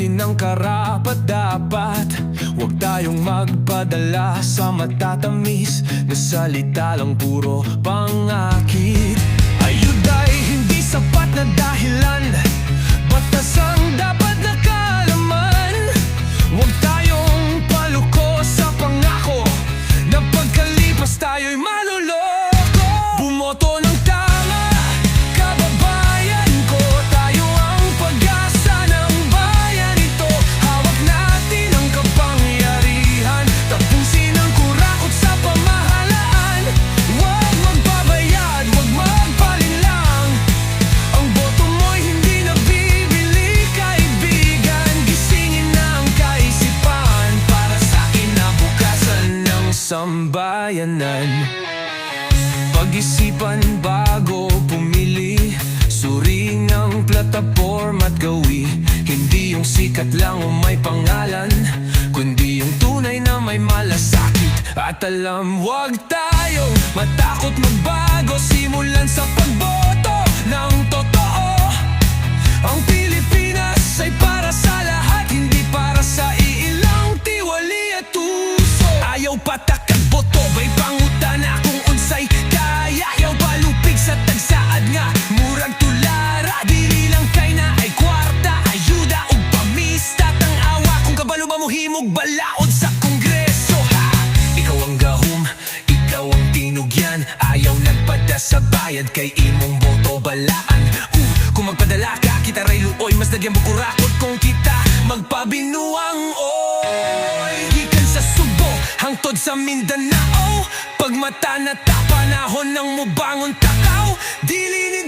natin ang karapat-dapat. Huwag tayong magpadala sa matatamis na salita lang puro pangakit. Ayuda'y hindi sapat na dahilan, batas ang dapat na kaalaman. Huwag tayong paluko sa pangako na pagkalipas tayo'y maluloko. Bumoto ng tama, kababayan ko, tayo ang pag-asa ng bayan ito. Hawak natin ang kapangyarihan, tapusin ang kurakot sa pamahalaan. Huwag magbabayad, huwag magpalinlang, ang boto mo'y hindi nabibili, kaibigan. Gisingin na ang kaisipan para sa kinabukasan ng sambayanan. Pag-isipan bago pumili, suriin ang plataforma at gawi. Hindi yung sikat lang o may pangalan, kundi yung tunay na may malasakit at alam. Huwag tayong matakot magbago, simulan sa pagboto ng totoo. Ang Pilipinas ay para sa lahat, hindi para sa iilang tiwali at uso. Ayaw patak at boto, bay pangutana kung unsay kaya. Ayaw palupig sa tagsaad nga, murag tulara. Dili lang kay na ay kwarta, ayuda o pamista. Tang awa kung kabalo ba mo himog balaod sa Kongreso, ha? Ikaw ang gahom, ikaw ang tinugyan. Ayaw nagpada sa bayad kay imong boto balaan. Kung magpadala ka, kita ray luoy, mas nagyang bukurakot kung kita magpabinuang oy. Gikan sa Subo, hangtod sa Mindanao, pagmata na ta, panahon ng mubangon takaw. Dili ni